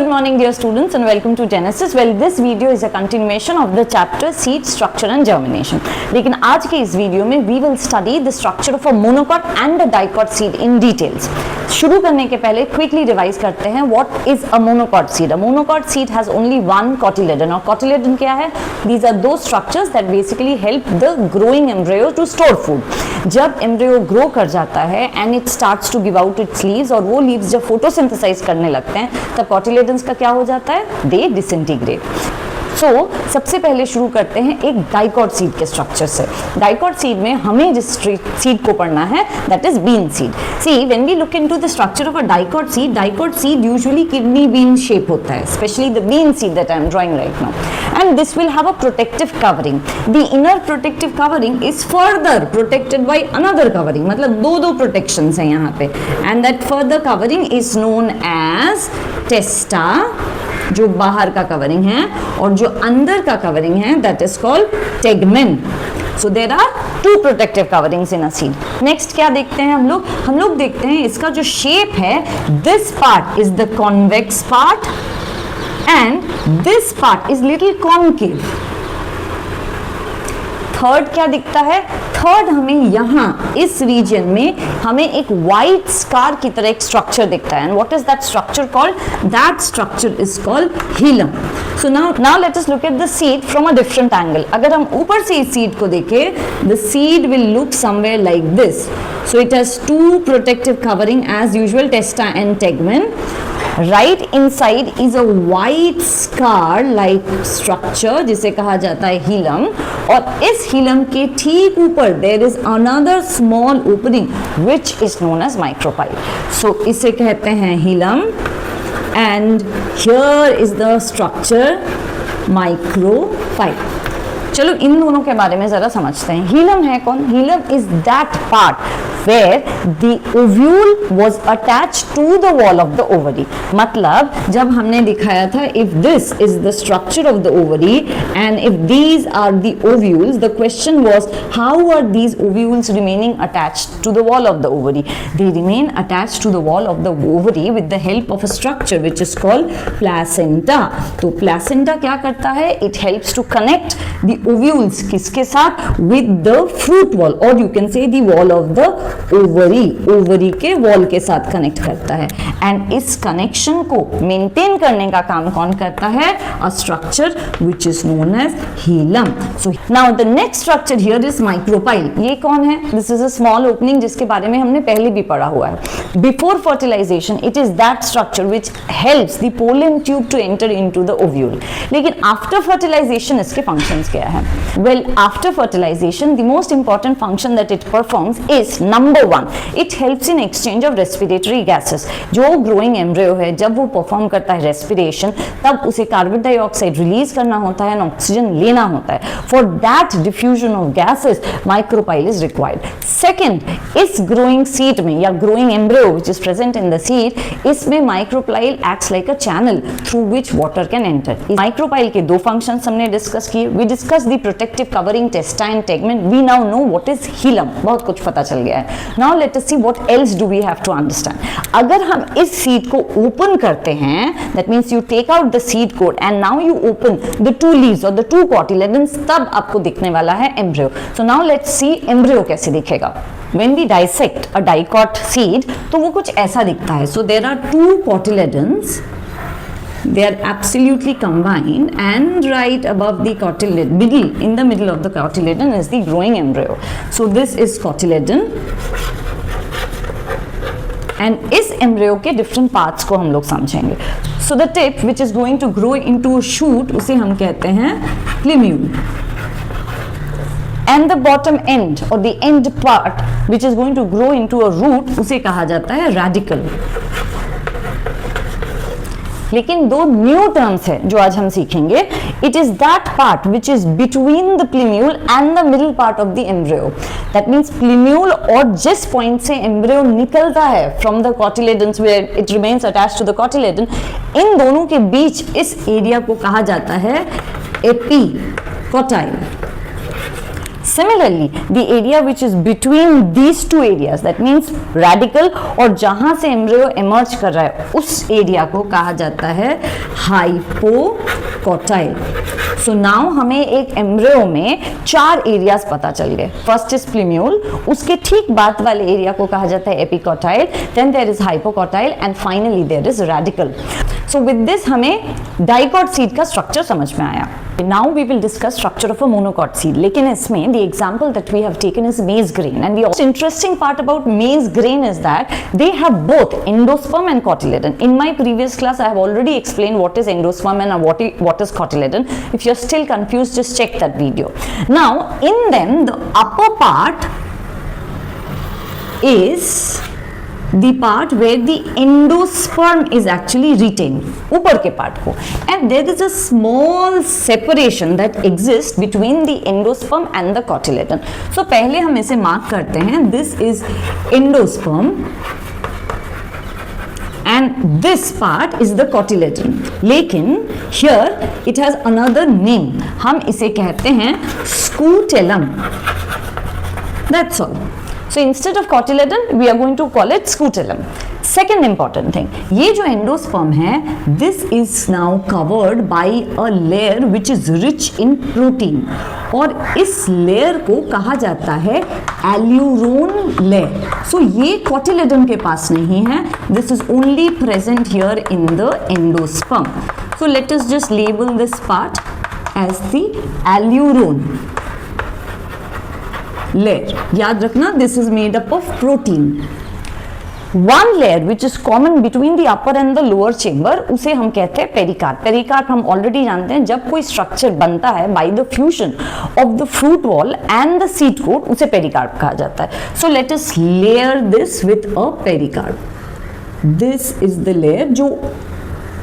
morning dear students and welcome to Genesis. Well, this video is a continuation of the chapter seed structure and germination. लेकिन आज के इस video में we will study the structure of a monocot and a dicot seed in details. शुरू करने के पहले quickly revise करते हैं what is a monocot seed. A monocot seed has only one cotyledon. और cotyledon क्या है? These are those structures that basically help the growing embryo to store food. जब embryo grow कर जाता है and it starts to give out its leaves और वो leaves जब photosynthesize करने लगते हैं तब कॉटिलेडन्स का क्या हो जाता है? They disintegrate. सबसे पहले शुरू करते हैं एक डाइकॉट सीड के स्ट्रक्चर से. डाइकॉट सीड में हमें जिस सीड को पढ़ना है that is bean seed. See when we look into the structure of a dicot seed usually kidney bean shape होता है, especially the bean seed that I am drawing right now. And this will have a protective covering. The inner protective covering is further protected by another covering. मतलब दो protections हैं यहाँ पे. And that further covering is known as testa, जो बाहर का covering है, और जो अंदर का कवरिंग है that is called tegmen. So there are two protective coverings in a seed. Next क्या देखते हैं हम लोग देखते हैं इसका जो शेप है. This part is the convex part and this part is little concave. Third क्या दिखता है? थर्ड हमें यहाँ इस रीजन में हमें एक वाइट स्कार की तरह एक स्ट्रक्चर दिखता है. And what is that structure called? That structure is called hilum. So now let us look at the seed from a different angle. अगर हम ऊपर से इस सीड को देखें, the seed will look somewhere like this. So it has two protective covering as usual, testa and tegmen. Right inside is a white scar like structure जिसे कहा जाता है hilum, और इस hilum के ठीक ऊपर there is another small opening which is known as micropyle. So इसे कहते हैं hilum and here is the structure micropyle. चलो इन दोनों के बारे में जरा समझते हैं. हीलम है कौन? Hilum is that part where the ovule was attached to the wall of the ovary. मतलब जब हमने दिखाया था if this is the structure of the ovary and if these are the ovules, the question was how are these ovules remaining attached to the wall of the ovary? They remain attached to the wall of the ovary with the help of a structure which is called placenta. तो placenta क्या करता है? It helps to connect the ovules किसके साथ? With the fruit wall, or you can say the wall of the ovary के wall के साथ connect करता है. एंड इस कनेक्शन को मेंटेन करने का काम कौन करता है? A structure which is known as hilum. So now the next structure here is micropyle. ये कौन है? This is a small opening जिसके बारे में हमने पहले भी पढ़ा हुआ है. Before fertilisation it is that structure which helps the pollen tube to enter into the ovule. लेकिन आफ्टर फर्टिलाइजेशन इसके फंक्शंस क्या है? Well, after fertilisation the most important function that it performs is number 1, it helps in exchange of respiratory gases. जो growing embryo है जब वो perform करता है रेस्पिरेशन, तब उसे कार्बन डाइऑक्साइड रिलीज करना होता है और ऑक्सीजन लेना होता है. For that diffusion of gases micropyle is required. Second, इस ग्रोइंग सीड में या growing embryo which is present in the seed, इसमें micropyle acts like a channel through which water can enter. Micropyle के दो functions हमने discuss किए. We discuss the protective covering testa and tegmen. We now know what is hilum. बहुत कुछ पता चल गया है. Now let us see what else do we have to understand. अगर हम इस सीड को ओपन करते हैं, that means you take out the seed coat and now you open the two leaves or the two cotyledons, तब आपको दिखने वाला है embryo. So now let's see embryo कैसे दिखेगा. When we dissect a dicot seed, तो वो कुछ ऐसा दिखता है. So there are two cotyledons. They are absolutely combined, and right above the cotyledon, in the middle of the cotyledon is the growing embryo. So this is cotyledon, and इस embryo के different parts को हम लोग समझेंगे. So the tip which is going to grow into a shoot, उसे हम कहते हैं plumule. And the bottom end or the end part which is going to grow into a root, उसे कहा जाता है radicle. लेकिन दो न्यू टर्म्स है जो आज हम सीखेंगे. It is that part which is between the plumule and the middle part of the embryo. That means plumule और जिस पॉइंट से एम्ब्रियो निकलता है from the cotyledons where it remains attached to the cotyledon, इन दोनों के बीच इस area को कहा जाता है एपीकॉटाइल. Similarly, the area which is between these two areas, that means radical और जहां से एम्ब्रियो emerge कर रहा है उस एरिया को कहा जाता है हाइपोकॉटाइल. सो नाउ हमें एक एम्ब्रियो में 4 एरियाज पता चल गए. फर्स्ट इज प्लीम्यूल, उसके ठीक बाद वाले एरिया को कहा जाता है epicotyl, then there is hypocotyl and finally there is radicle. So with this हमें डाइकॉट सीड का स्ट्रक्चर समझ में आया. Now we will discuss structure of a monocot seed. लेकिन इसमें the example that we have taken is maize grain, and the most interesting part about maize grain is that they have both endosperm and cotyledon. In my previous class, I have already explained what is endosperm and what is cotyledon. If you're still confused, just check that video. Now, in them, the upper part is the part where the endosperm is actually retained, ऊपर के part को, and there is a small separation that exists between the endosperm and the cotyledon. So पहले हम इसे mark करते हैं. This is endosperm and this part is the cotyledon. लेकिन here it has another name. हम इसे कहते हैं scutellum. That's all. So instead of cotyledon, we are going to call it scutellum. Second important thing, ये जो endosperm है, this is now covered by a layer which is rich in protein. और इस layer को कहा जाता है alluron layer. So ये cotyledon के पास नहीं है. This is only present here in the endosperm. So let us just label this part as the alluron layer. याद रखना, this is made up of protein. One layer which is common between the upper and the lower chamber, उसे हम कहते हैं pericarp. Pericarp हम already जानते हैं, जब कोई स्ट्रक्चर बनता है by the fusion of the fruit wall and the seed coat, उसे पेरिकार्प कहा जाता है. So let us layer this with a pericarp. This is the layer जो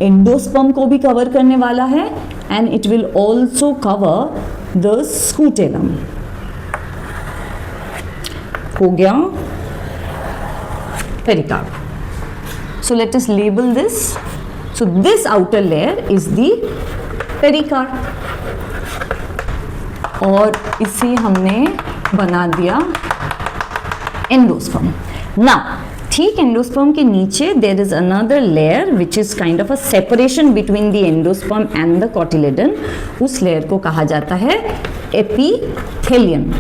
एंडोस्पर्म को भी कवर करने वाला है and it will also cover the scutellum. हो गया pericarp. So let us label this. So this outer layer is the pericarp. और इसे हमने बना दिया एंडोस्पर्म. Now ठीक एंडोस्पर्म के नीचे there is another layer which is kind of a separation between the endosperm and the cotyledon. उस layer को कहा जाता है एपिथेलियम.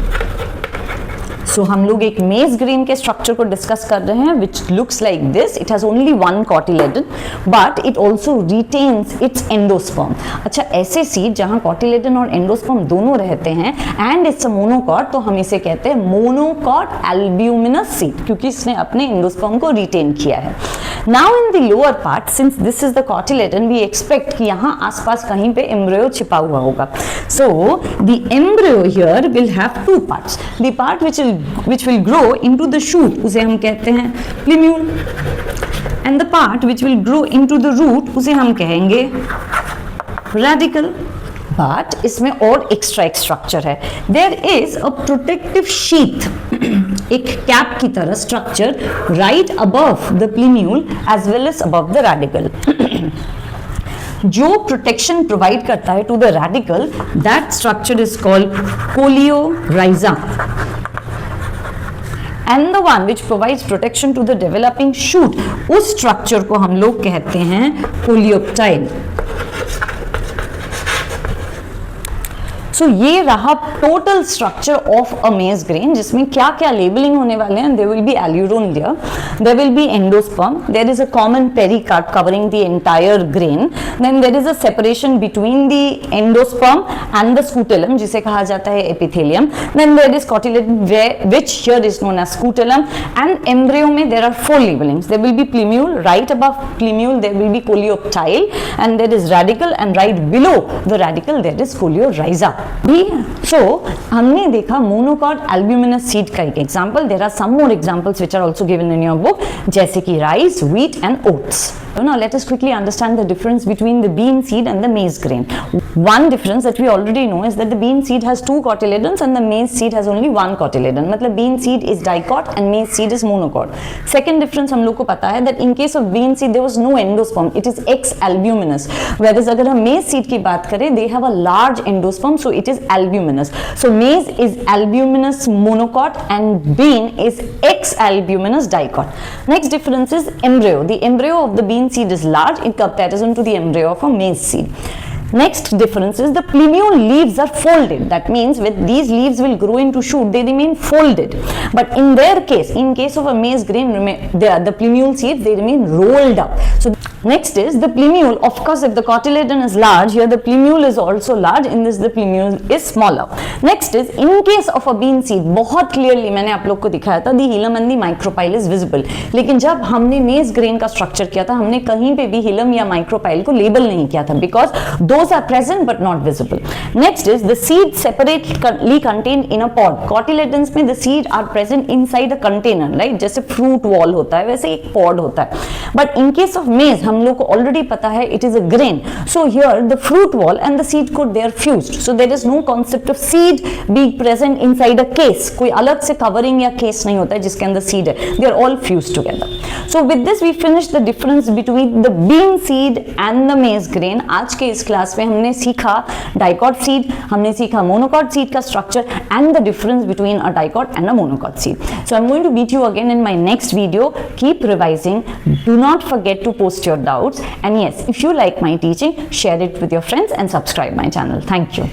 सो हम लोग एक मेज ग्रेन के स्ट्रक्चर को डिस्कस कर रहे हैं which looks like this. It has only one cotyledon but it also retains it's endosperm. अच्छा, ऐसे सीड जहां कॉटिलेडन और एंडोस्पर्म दोनों रहते हैं एंड इट्स अ मोनोकॉट, तो हम इसे कहते हैं मोनोकॉट एल्ब्यूमिनस सीड, क्योंकि इसने अपने एंडोस्पर्म को रिटेन किया है. Now in the lower part, since this is the cotyledon, we expect कि यहाँ आसपास कहीं पे एम्ब्रियो छिपा हुआ होगा. So the embryo here will have two parts. The part which will grow into the shoot, उसे हम कहते हैं plumule, and the part which will grow into the root, उसे हम कहेंगे radical. but इसमें और एक्स्ट्रा एक स्ट्रक्चर है. there is a protective sheath, एक कैप की तरह structure right above the plumule as well as above the radical. जो प्रोटेक्शन प्रोवाइड करता है to the radical, that structure is called coleorhiza. And the one which provides protection to the developing shoot, उस structure को हम लोग कहते हैं coleoptile. सो ये रहा टोटल स्ट्रक्चर ऑफ अ मेज ग्रेन, जिसमें क्या क्या लेबलिंग होने वाले हैं. There will be aleurone layer, there will be endosperm, there is a common pericarp covering the entire grain, then there is a separation between the endosperm and the scutellum, जिसे कहा जाता है epithelium, then there is cotyledon which here is known as scutellum, and embryo में there are 4 labellings. There will be plumule, right above plumule there will be coleoptile, and there is radical, and right below the radical there is coleorhiza. So हमने देखा monocot albuminous seed का एक एग्जांपल. There are some more examples which are also given in your book, जैसे कि rice, wheat and oats. Now let us quickly understand the difference between the bean seed and the maize grain. One difference that we already know is that the bean seed has 2 cotyledons and the maize seed has only 1 cotyledon. मतलब bean seed is dicot and maize seed is monocot. Second difference हम लोग को पता है that in case of bean seed there was no endosperm, it is X albuminous. Whereas अगर हम maize seed की बात करें, they have a large endosperm, so it is albuminous. So maize is albuminous monocot and bean is X-albuminous dicot. Next difference is embryo. The embryo of the bean seed is large in comparison to the embryo of a maize seed. Next difference is the plumule leaves are folded. That means when these leaves will grow into shoot, they remain folded. But in their case, in case of a maize grain, the plumule seeds, they remain rolled up. So next is the plumule. Of course, if the cotyledon is large, here the plumule is also large. In this, the plumule is smaller. Next is in case of a bean seed, बहुत clearly मैंने आप लोग को दिखाया था, the hilum and the micropyle is visible. लेकिन जब हमने maize grain का structure किया था, हमने कहीं पे भी hilum या micropyle को label नहीं किया था, because those are present but not visible. Next is the seed separately contained in a pod. Cotyledons में the seed are present inside a container, right? जैसे fruit wall होता है, वैसे एक pod होता है. But in case of maize, हम लोग को already पता है it is a grain. So here the fruit wall and the seed coat, they are fused. So there is no concept of seed being present inside a case. कोई अलग से covering या case नहीं होता है जिसके अंदर seed है. They are all fused together. So with this we finish the difference between the bean seed and the maize grain. आज के इस क्लास में हमने सीखा dicot seed, हमने सीखा monocot seed का structure and the difference between a dicot and a monocot seed. So I'm going to meet you again in my next video. Keep revising. Do not forget to post your doubts. And yes, if you like my teaching, share it with your friends and subscribe my channel. Thank you.